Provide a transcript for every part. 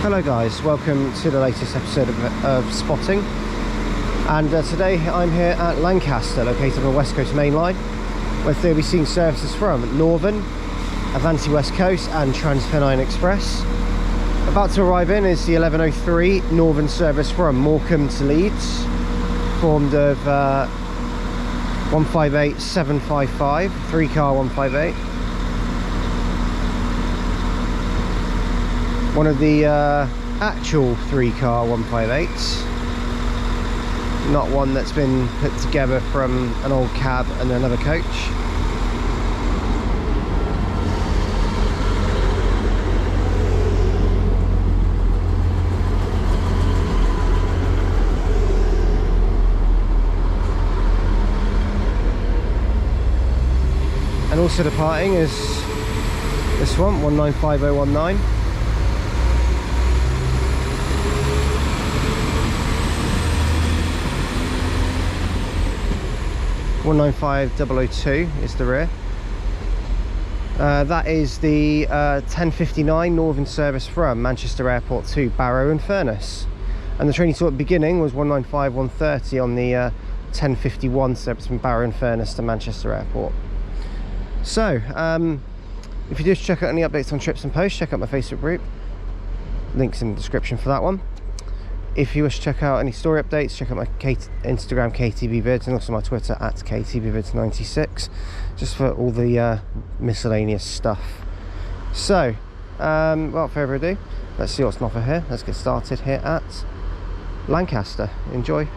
Hello guys, welcome to the latest episode of Spotting, and today I'm here at Lancaster, located on the West Coast main line, where they'll be seeing services from Northern, Avanti West Coast and Transpennine Express. About to arrive in is the 1103 Northern service from Morecambe to Leeds, formed of 158 755, 3-car 158. One of the actual 3-car 158s, not one that's been put together from an old cab and another coach. And also departing is this one, 195019. 195002 is the rear. That is the 1059 Northern service from Manchester Airport to Barrow and Furness, and the train you saw at the beginning was 195130 on the 1051 service from Barrow and Furness to Manchester Airport. So if you just check out any updates on trips and posts, check out my Facebook group, links in the description for that one. If you wish to check out any story updates, check out my Instagram KTVvids and also my Twitter at KTVvids96, just for all the miscellaneous stuff. So, without further ado, let's see what's on offer here. Let's get started here at Lancaster. Enjoy.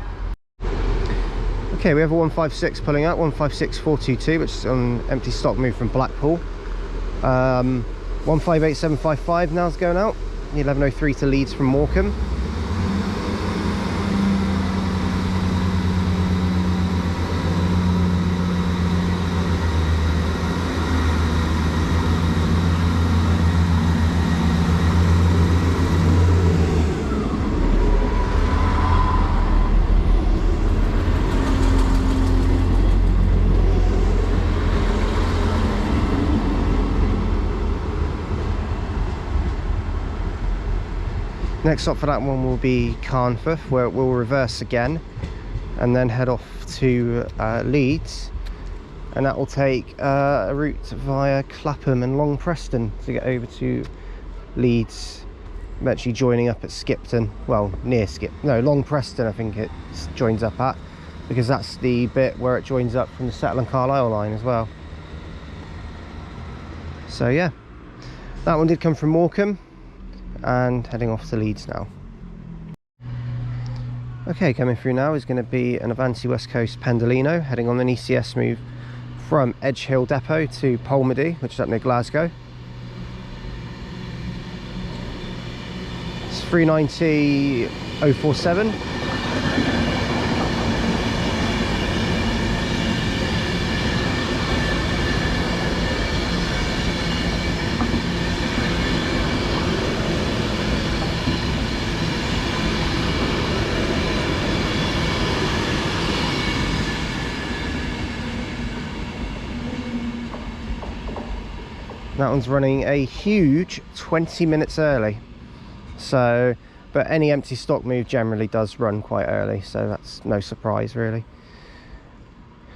Okay, we have a 156 pulling out, 156422, which is on empty stock move from Blackpool. 158755 now is going out, the 1103 to Leeds from Morecambe. Next stop for that one will be Carnforth, where it will reverse again and then head off to Leeds, and that will take a route via Clapham and Long Preston to get over to Leeds, eventually joining up at Skipton, well, near Long Preston I think it joins up at, because that's the bit where it joins up from the Settle and Carlisle line as well. So yeah, that one did come from Morecambe and heading off to Leeds now. Okay, coming through now is going to be an Avanti West Coast Pendolino, heading on an ECS move from Edge Hill Depot to Polmady, which is up near Glasgow. It's 390,047. That one's running a huge 20 minutes early, so, but any empty stock move generally does run quite early, so that's no surprise really,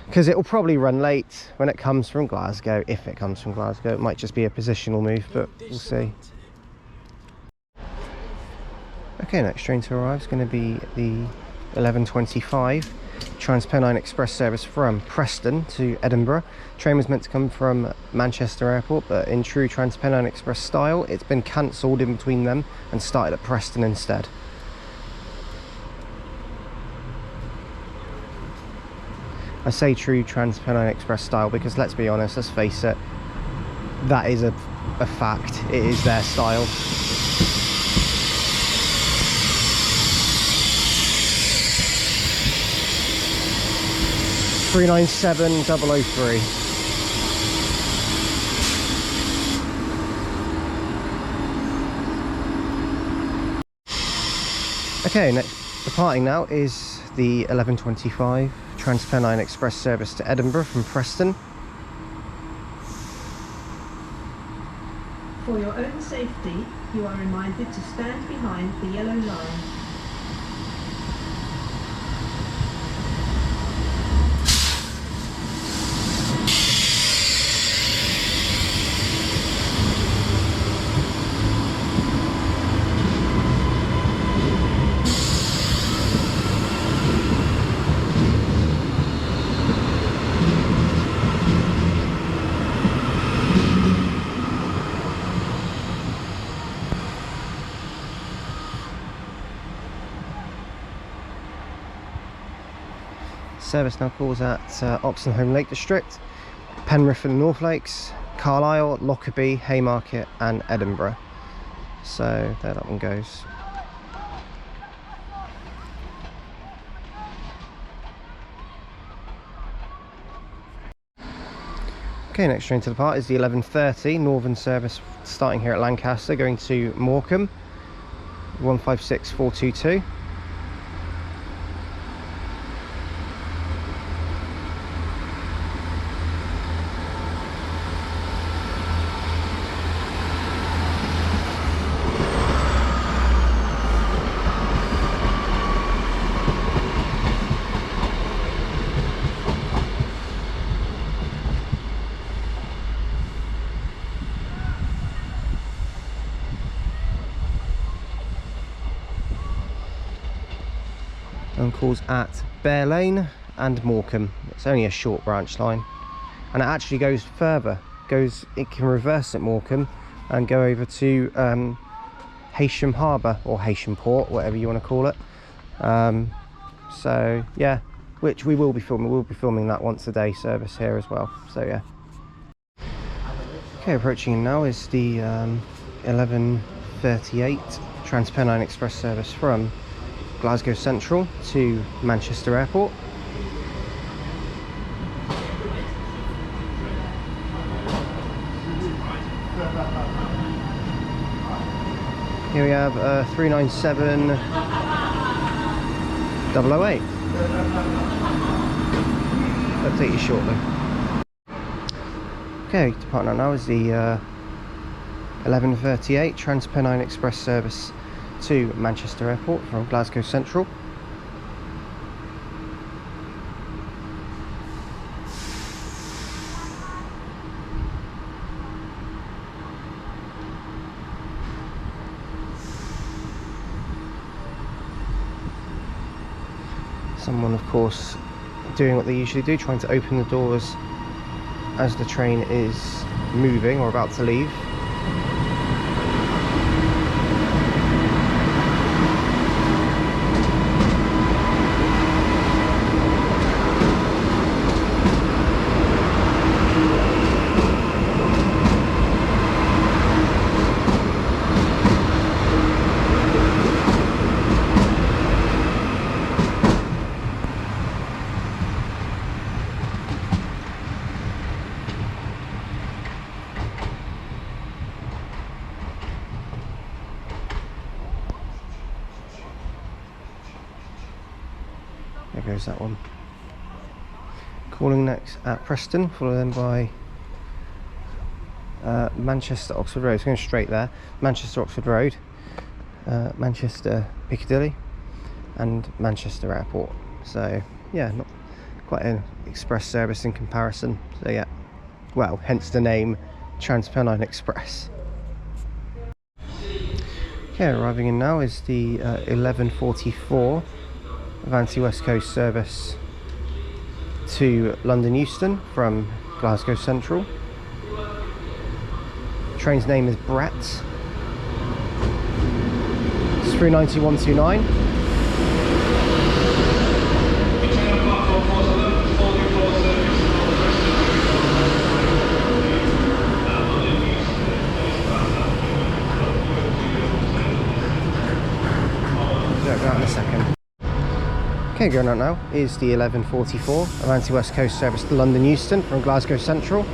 because it will probably run late when it comes from Glasgow. If it comes from Glasgow, it might just be a positional move, but we'll see. Okay, next train to arrive is going to be the 1125 Transpennine Express service from Preston to Edinburgh. Train was meant to come from Manchester Airport, but in true Transpennine Express style, it's been cancelled in between them and started at Preston instead. I say true Transpennine Express style because, let's be honest, let's face it, that is a fact. It is their style. $397,003. Okay, next departing now is the 1125 Transpennine Express service to Edinburgh from Preston. For your own safety, you are reminded to stand behind the yellow line. Service now calls at Oxenholme Lake District, Penrith and North Lakes, Carlisle, Lockerbie, Haymarket and Edinburgh. So there that one goes. Okay, next train to depart is the 11:30 Northern service starting here at Lancaster, going to Morecambe, 156422. And calls at Bear Lane and Morecambe. It's only a short branch line, and it actually goes further. It can reverse at Morecambe and go over to Heysham Harbour or Heysham Port, whatever you want to call it. So yeah, which we will be filming. We'll be filming that once a day service here as well. So yeah. Okay, approaching now is the 11:38 Transpennine Express service from Glasgow Central to Manchester Airport. Here we have 397-008. I'll take you shortly. Okay, departing now is the 11:38 Transpennine Express service to Manchester Airport from Glasgow Central. Someone, of course, doing what they usually do, trying to open the doors as the train is moving or about to leave. There goes that one. Calling next at Preston, followed then by Manchester Oxford Road. It's going straight there. Manchester Oxford Road, Manchester Piccadilly, and Manchester Airport. So yeah, not quite an express service in comparison. So yeah, well, hence the name Transpennine Express. Okay, arriving in now is the 11:44 Avanti West Coast service to London Euston from Glasgow Central. Train's name is Brett. It's 39129. Go out in a second. Okay, going out now is the 11:44 Avanti West Coast service to London Euston from Glasgow Central.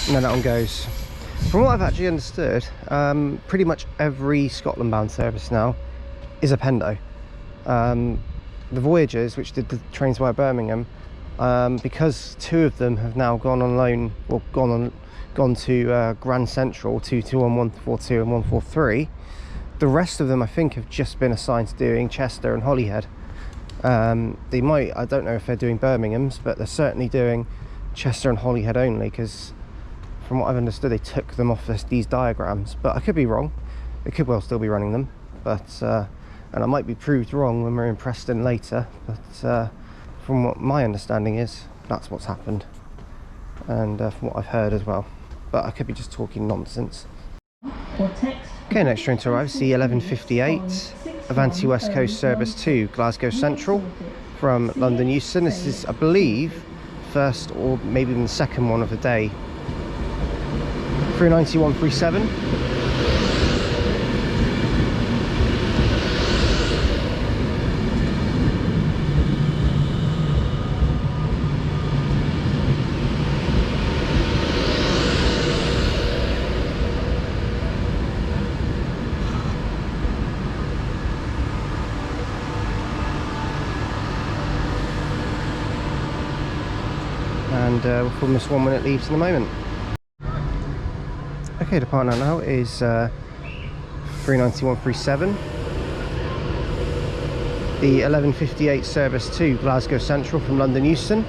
and then that one goes. From what I've actually understood, pretty much every Scotland bound service now is a Pendo. The Voyagers, which did the trains via Birmingham, because two of them have now gone on loan, or gone to Grand Central, 221, 142 and 143. The rest of them, I think, have just been assigned to doing Chester and Holyhead. They might, I don't know if they're doing Birmingham's, but they're certainly doing Chester and Holyhead only, because from what I've understood, they took them off these diagrams. But I could be wrong. They could well still be running them, but and I might be proved wrong when we're in Preston later. But from what my understanding is, that's what's happened, and from what I've heard as well. But I could be just talking nonsense. Okay, next train to arrive is the 11:58 Avanti West Coast service to Glasgow Central from London Euston. This is, I believe, first or maybe even the second one of the day. 39137. And we'll film this one when it leaves in a moment. Okay, the partner now is 39137. The 11:58 service to Glasgow Central from London Euston.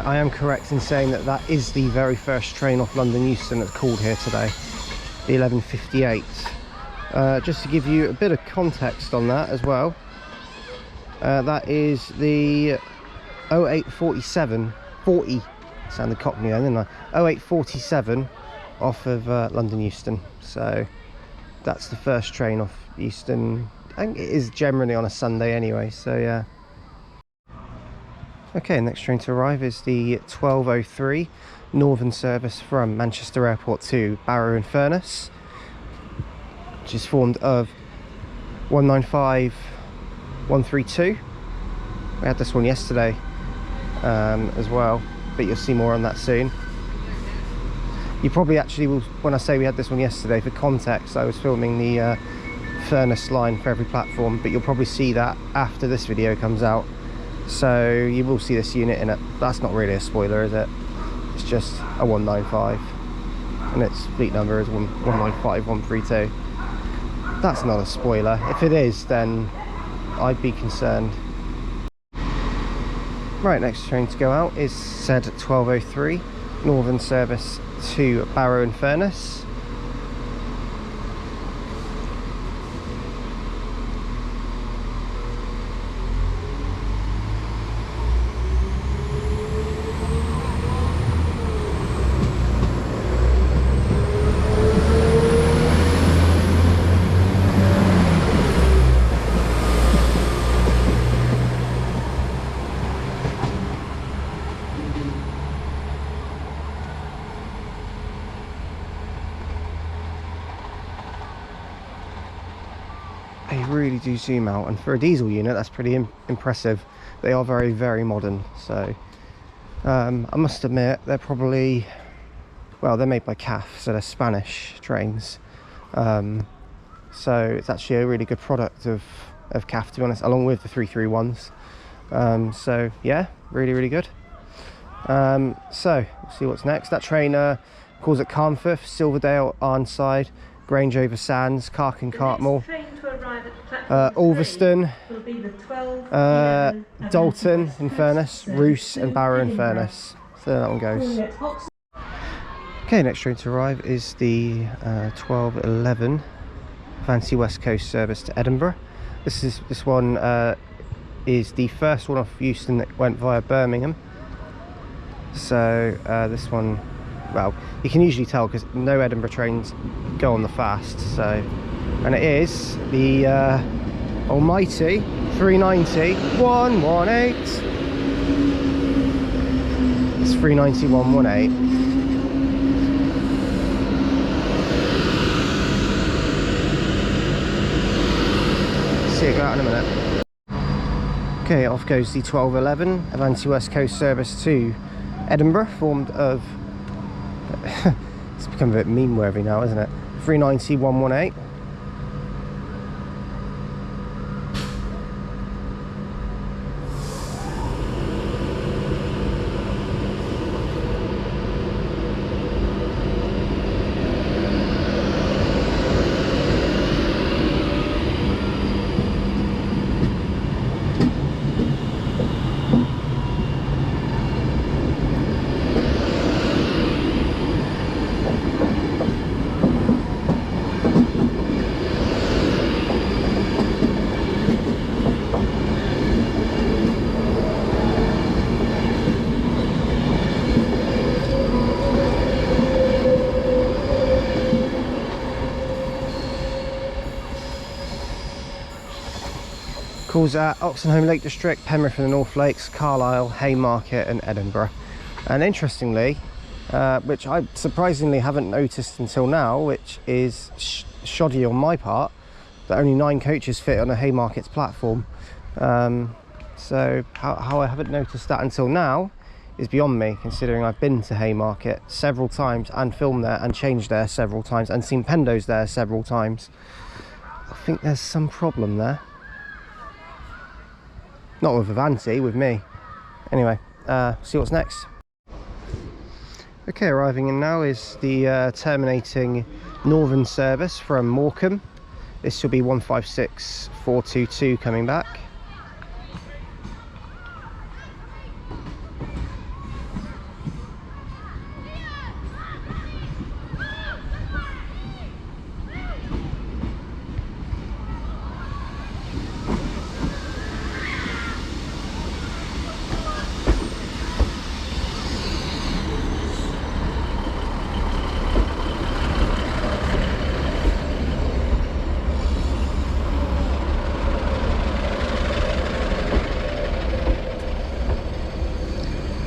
I am correct in saying that that is the very first train off London Euston that's called here today, the 11:58. Just to give you a bit of context on that as well, that is the 0847, 40, sounded Cockney then, didn't I? 0847 off of London Euston. So that's the first train off Euston. I think it is generally on a Sunday anyway, so yeah. Okay, next train to arrive is the 12:03 Northern service from Manchester Airport to Barrow-in-Furness, which is formed of 195, 132. We had this one yesterday as well, but you'll see more on that soon. You probably actually will, when I say we had this one yesterday, for context, I was filming the Furness line for every platform, but you'll probably see that after this video comes out. So you will see this unit in it. That's not really a spoiler, is it? It's just a 195, and its fleet number is 195 132. That's not a spoiler. If it is, then I'd be concerned. Right, next train to go out is said 12:03 Northern service to Barrow-in-Furness. They really do zoom out, and for a diesel unit that's pretty impressive. They are very, very modern. So I must admit, they're probably, well, they're made by CAF, so they're Spanish trains, so it's actually a really good product of CAF, to be honest, along with the 331s. So yeah, really, really good. So we'll see what's next. That train calls at Carnforth, Silverdale, Arnside, Grange over Sands, Cark and Cartmore, Ulverston, Dalton in Furness, Roos and Barrow-in-Furness. So that one goes. Okay, next train to arrive is the 12:11 Avanti West Coast service to Edinburgh. This one is the first one off Euston that went via Birmingham. So this one, well, you can usually tell because no Edinburgh trains go on the fast. So, and it is the almighty 390 118. It's 390 118. See it go out in a minute. Okay, off goes the 1211 Avanti West Coast service to Edinburgh, formed of it's become a bit meme-worthy now, isn't it? 390 118. Calls at Oxenholme Lake District, Penrith and the North Lakes, Carlisle, Haymarket and Edinburgh. And interestingly, which I surprisingly haven't noticed until now, which is shoddy on my part, that only 9 coaches fit on a Haymarket's platform. So how I haven't noticed that until now is beyond me, considering I've been to Haymarket several times and filmed there and changed there several times and seen Pendos there several times. I think there's some problem there. Not with Avanti, with me. Anyway, see what's next. Okay, arriving in now is the terminating northern service from Morecambe. This will be 156422 coming back.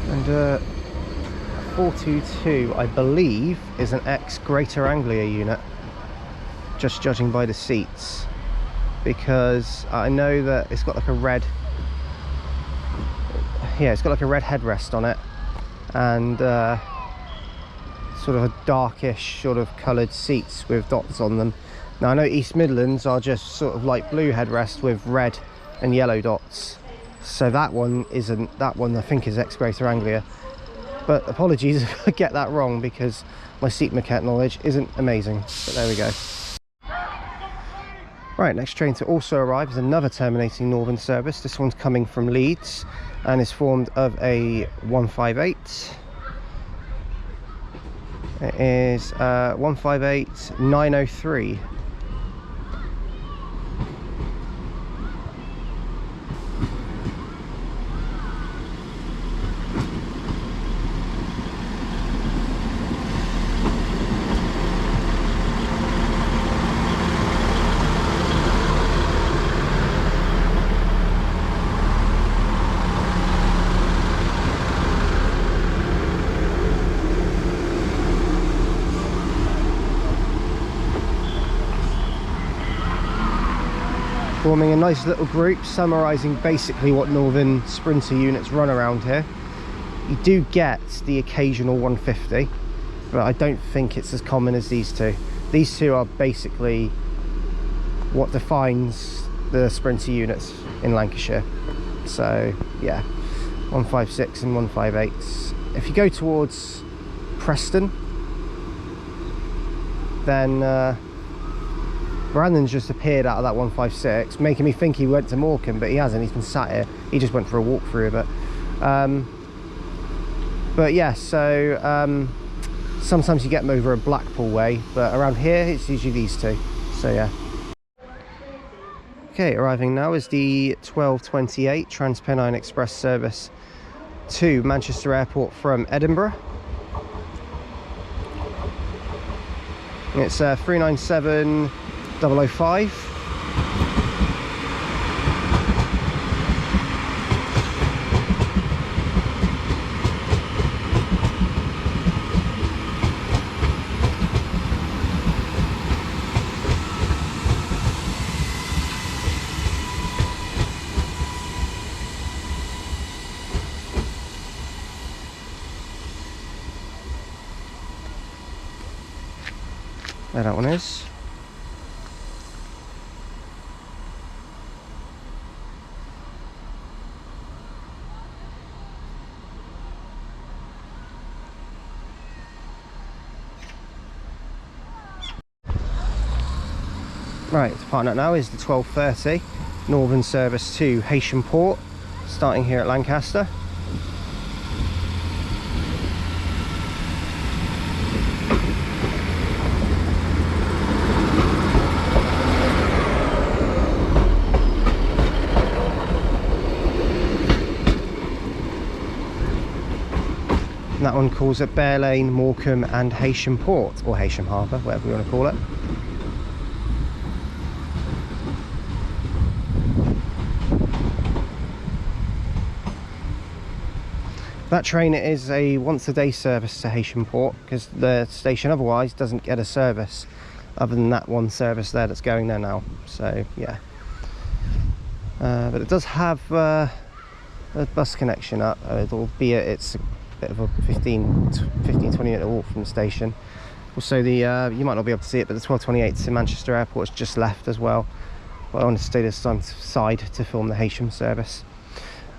And 422, I believe, is an ex-Greater Anglia unit, just judging by the seats, because I know that it's got like a red, yeah, it's got like a red headrest on it, and sort of a darkish sort of coloured seats with dots on them. Now I know East Midlands are just sort of like blue headrest with red and yellow dots. So that one isn't, that one I think is ex-Greater Anglia. But apologies if I get that wrong, because my seat maquette knowledge isn't amazing. But there we go. Right, next train to also arrive is another terminating northern service. This one's coming from Leeds and is formed of a 158. It is 158 903. Forming a nice little group, summarising basically what northern sprinter units run around here. You do get the occasional 150, but I don't think it's as common as these two. These two are basically what defines the sprinter units in Lancashire. So yeah, 156 and 158s. If you go towards Preston, then Brandon's just appeared out of that 156, making me think he went to Morecambe, but he hasn't. He's been sat here. He just went for a walk through of it. But yeah, so sometimes you get them over a Blackpool way, but around here it's usually these two. So yeah. Okay, arriving now is the 1228 Transpennine Express service to Manchester Airport from Edinburgh. And it's 397005. There that one is. Right, departing out now is the 12:30 Northern service to Haitian Port, starting here at Lancaster. And that one calls at Bear Lane, Morecambe and Haitian Port, or Haitian Harbour, whatever you want to call it. That train is a once a day service to Haitian Port, because the station otherwise doesn't get a service other than that one service there that's going there now. So yeah, but it does have a bus connection up, albeit it's a bit of a 15-20 minute walk from the station. Also the you might not be able to see it, but the 1228 to Manchester Airport has just left as well, but I want to stay this side to film the Haitian service.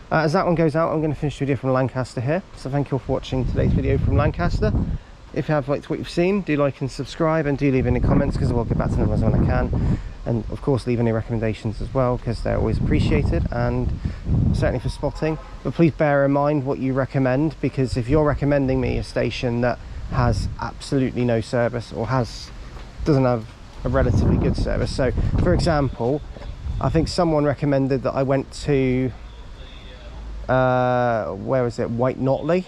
As that one goes out, I'm going to finish the video from Lancaster here. So thank you all for watching today's video from Lancaster. If you have liked what you've seen, do like and subscribe, and do leave any comments, because I will get back to them as when I can. And of course leave any recommendations as well, because they're always appreciated, and certainly for spotting. But please bear in mind what you recommend, because if you're recommending me a station that has absolutely no service, or doesn't have a relatively good service. So for example, I think someone recommended that I went to where is it, White Notley,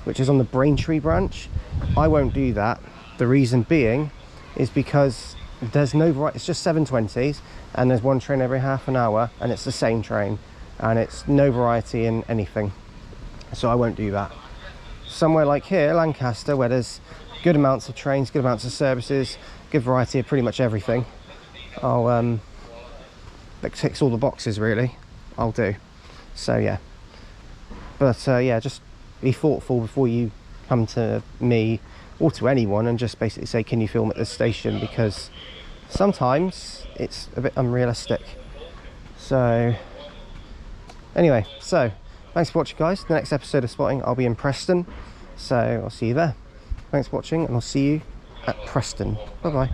which is on the Braintree branch. I won't do that. The reason being is because there's no variety. It's just 720s, and there's one train every half an hour, and it's the same train, and it's no variety in anything, so I won't do that. Somewhere like here, Lancaster, where there's good amounts of trains, good amounts of services, good variety of pretty much everything, that ticks all the boxes really, I'll do. So yeah, but yeah, just be thoughtful before you come to me or to anyone and just basically say, can you film at this station, because sometimes it's a bit unrealistic. So anyway, so thanks for watching, guys. The next episode of Spotting, I'll be in Preston, so I'll see you there. Thanks for watching, and I'll see you at Preston. Bye bye.